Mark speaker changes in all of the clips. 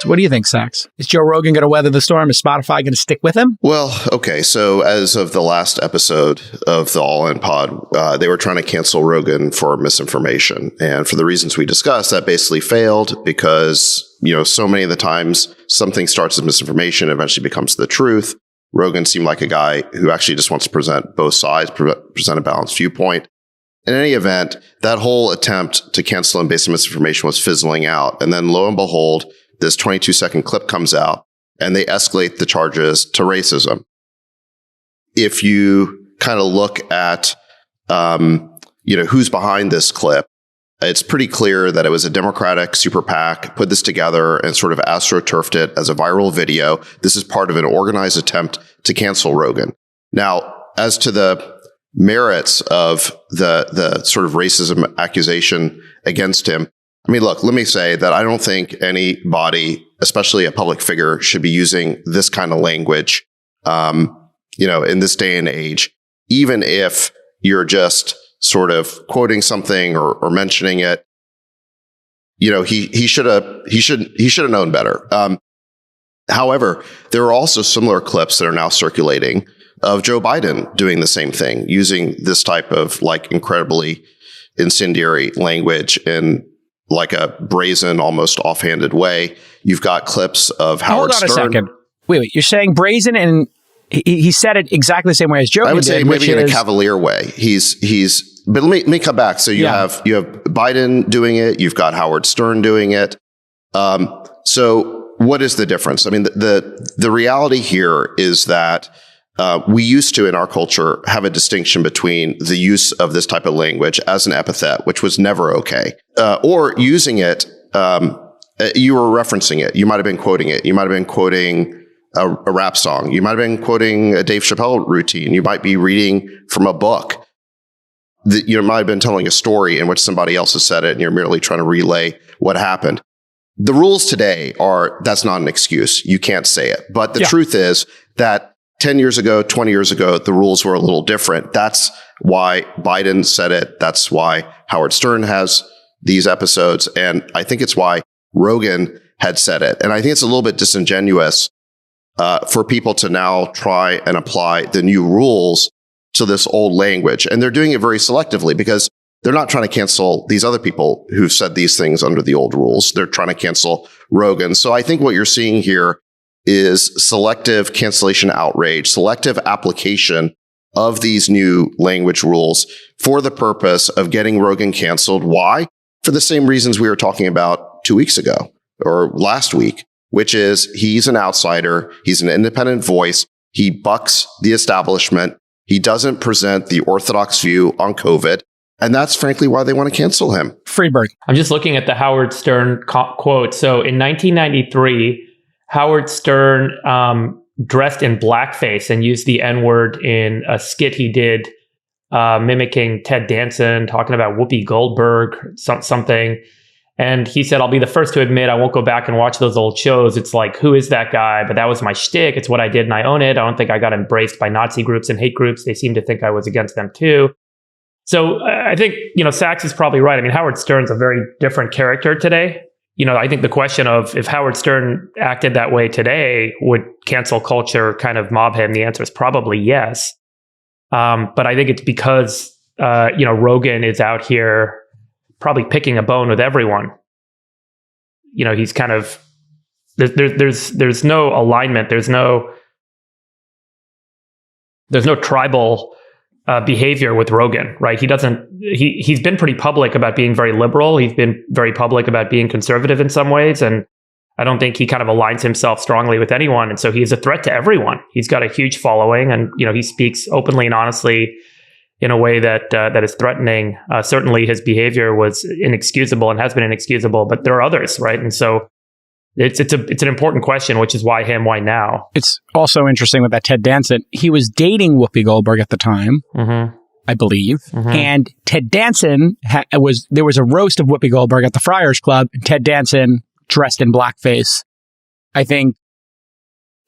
Speaker 1: So what do you think, Sachs? Is Joe Rogan going to weather the storm? Is Spotify going to stick with him?
Speaker 2: Well, okay. So as of the last episode of the All In Pod, they were trying to cancel Rogan for misinformation. And for the reasons we discussed, that basically failed because, so many of the times something starts as misinformation, eventually becomes the truth. Rogan seemed like a guy who actually just wants to present both sides, present a balanced viewpoint. In any event, that whole attempt to cancel him based on misinformation was fizzling out. And then lo and behold, this 22-second clip comes out and they escalate the charges to racism. If you kind of look at, who's behind this clip, it's pretty clear that it was a Democratic super PAC put this together and sort of astroturfed it as a viral video. This is part of an organized attempt to cancel Rogan. Now, as to the merits of the sort of racism accusation against him, I mean, look, let me say that I don't think anybody, especially a public figure, should be using this kind of language, in this day and age, even if you're just sort of quoting something or mentioning it. He should have known better. However, there are also similar clips that are now circulating of Joe Biden doing the same thing, using this type of incredibly incendiary language in like a brazen, almost offhanded way. You've got clips of Howard Stern.
Speaker 1: Hold on a second. Wait. You're saying brazen, and he said it exactly the same way as Joe did.
Speaker 2: I would say maybe in a cavalier way. But let me come back. So you have Biden doing it. You've got Howard Stern doing it. So what is the difference? I mean, the reality here is that we used to, in our culture, have a distinction between the use of this type of language as an epithet, which was never okay, or using it. You were referencing it. You might have been quoting it. You might have been quoting a rap song. You might have been quoting a Dave Chappelle routine. You might be reading from a book. You might have been telling a story in which somebody else has said it, and you're merely trying to relay what happened. The rules today are that's not an excuse. You can't say it. But the truth is that 10 years ago, 20 years ago, the rules were a little different. That's why Biden said it. That's why Howard Stern has these episodes. And I think it's why Rogan had said it. And I think it's a little bit disingenuous for people to now try and apply the new rules to this old language. And they're doing it very selectively because they're not trying to cancel these other people who said these things under the old rules. They're trying to cancel Rogan. So I think what you're seeing here is selective cancellation outrage, selective application of these new language rules for the purpose of getting Rogan canceled. Why? For the same reasons we were talking about 2 weeks ago or last week, which is he's an outsider. He's an independent voice. He bucks the establishment. He doesn't present the orthodox view on COVID. And that's frankly why they want to cancel him.
Speaker 1: Friedberg.
Speaker 3: I'm just looking at the Howard Stern quote. So in 1993, Howard Stern dressed in blackface and used the N-word in a skit he did mimicking Ted Danson, talking about Whoopi Goldberg, something. And he said, I'll be the first to admit I won't go back and watch those old shows. It's like, who is that guy? But that was my shtick. It's what I did and I own it. I don't think I got embraced by Nazi groups and hate groups. They seem to think I was against them too. So I think, Sachs is probably right. I mean, Howard Stern's a very different character today. I think the question of if Howard Stern acted that way today, would cancel culture kind of mob him? The answer is probably yes. But I think it's because, Rogan is out here probably picking a bone with everyone. He's kind of, there's no alignment. There's no tribal behavior with Rogan, right? He's been pretty public about being very liberal. He's been very public about being conservative in some ways. And I don't think he kind of aligns himself strongly with anyone. And so he's a threat to everyone. He's got a huge following and, he speaks openly and honestly in a way that is threatening. Certainly his behavior was inexcusable and has been inexcusable, but there are others, right? And so it's an important question, which is why him, why now?
Speaker 1: It's also interesting with that Ted Danson. He was dating Whoopi Goldberg at the time, I believe. And Ted Danson there was a roast of Whoopi Goldberg at the Friars Club. And Ted Danson dressed in blackface, I think,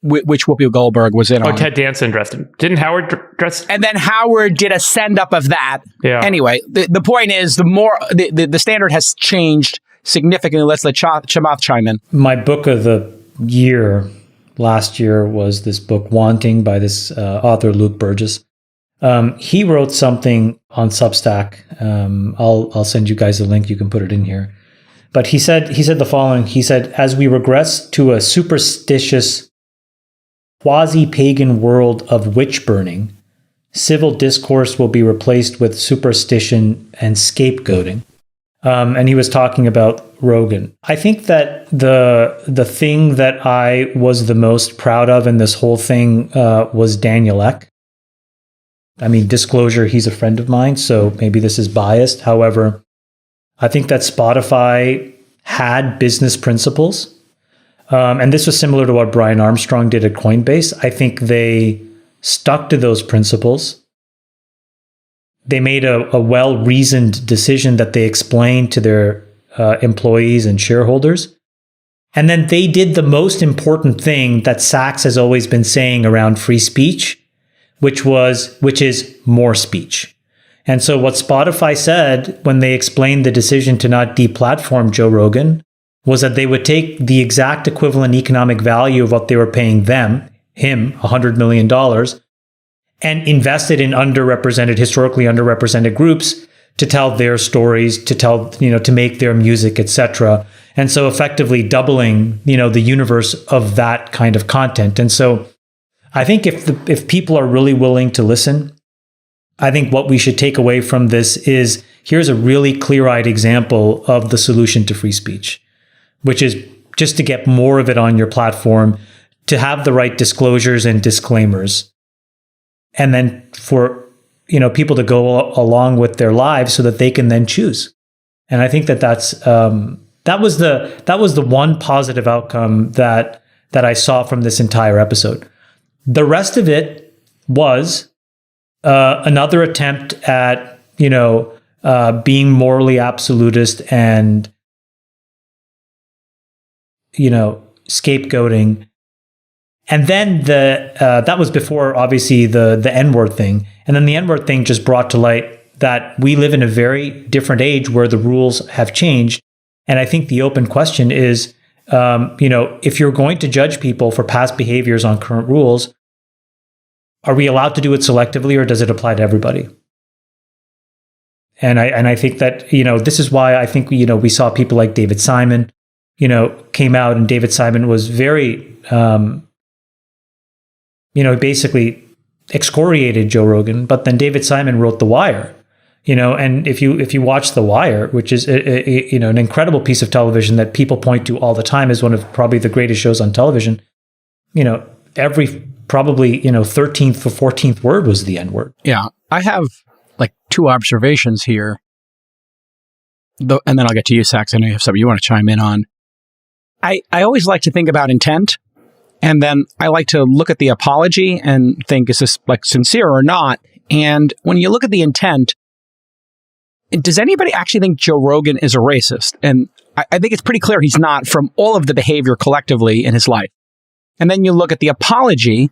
Speaker 1: which Whoopi Goldberg was in on.
Speaker 3: Oh, Ted Danson dressed in. Didn't Howard dress?
Speaker 1: And then Howard did a send-up of that.
Speaker 3: Yeah.
Speaker 1: Anyway, the point is, the standard has changed significantly. Let's let Chamath chime in.
Speaker 4: My book of the year last year was this book, Wanting, by this author, Luke Burgess. He wrote something on Substack. I'll send you guys the link. You can put it in here. But he said the following. He said, as we regress to a superstitious, quasi-pagan world of witch burning, civil discourse will be replaced with superstition and scapegoating. And he was talking about Rogan. I think that the thing that I was the most proud of in this whole thing was Daniel Ek. I mean, disclosure, he's a friend of mine, so maybe this is biased. However, I think that Spotify had business principles. And this was similar to what Brian Armstrong did at Coinbase. I think they stuck to those principles. They made a well-reasoned decision that they explained to their employees and shareholders. And then they did the most important thing that Sachs has always been saying around free speech, which is more speech. And so what Spotify said when they explained the decision to not deplatform Joe Rogan was that they would take the exact equivalent economic value of what they were paying him, $100 million, and invest it in historically underrepresented groups to tell their stories, to make their music, etc. And so effectively doubling, the universe of that kind of content. And so I think if people are really willing to listen, I think what we should take away from this is here's a really clear-eyed example of the solution to free speech, which is just to get more of it on your platform, to have the right disclosures and disclaimers, and then for people to go along with their lives so that they can then choose. And I think that was the one positive outcome that I saw from this entire episode. The rest of it was another attempt at being morally absolutist and scapegoating. And then that was before, obviously, the N-word thing. And then the N-word thing just brought to light that we live in a very different age where the rules have changed. And I think the open question is, if you're going to judge people for past behaviors on current rules, are we allowed to do it selectively, or does it apply to everybody? And I think that, this is why I think, we saw people like David Simon, came out, and David Simon was very, basically excoriated Joe Rogan, but then David Simon wrote The Wire, and if you watch The Wire, which is an incredible piece of television that people point to all the time as one of probably the greatest shows on television, every probably 13th or 14th word was the N-word.
Speaker 1: Yeah, I have like two observations here, and then I'll get to you, Sachs. I know you have something you want to chime in on. I always like to think about intent. And then I like to look at the apology and think, is this like sincere or not? And when you look at the intent, does anybody actually think Joe Rogan is a racist? And I think it's pretty clear he's not, from all of the behavior collectively in his life. And then you look at the apology.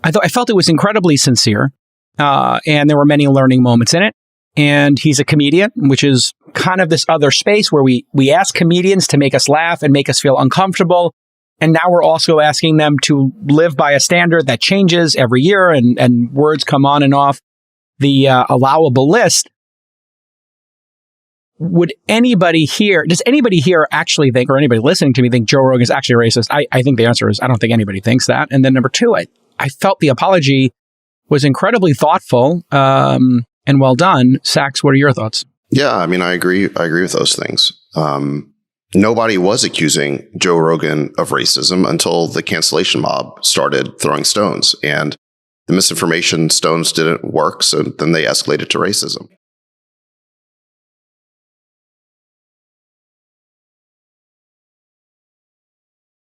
Speaker 1: I felt it was incredibly sincere. And there were many learning moments in it. And he's a comedian, which is kind of this other space where we ask comedians to make us laugh and make us feel uncomfortable. And now we're also asking them to live by a standard that changes every year, and words come on and off the allowable list. Does anybody here actually think, or anybody listening to me think Joe Rogan is actually racist? I think the answer is I don't think anybody thinks that. And then number two, I felt the apology was incredibly thoughtful and well done. Sachs, what are your thoughts?
Speaker 2: Yeah, I mean, I agree with those things. Nobody was accusing Joe Rogan of racism until the cancellation mob started throwing stones, and the misinformation stones didn't work. So then they escalated to racism.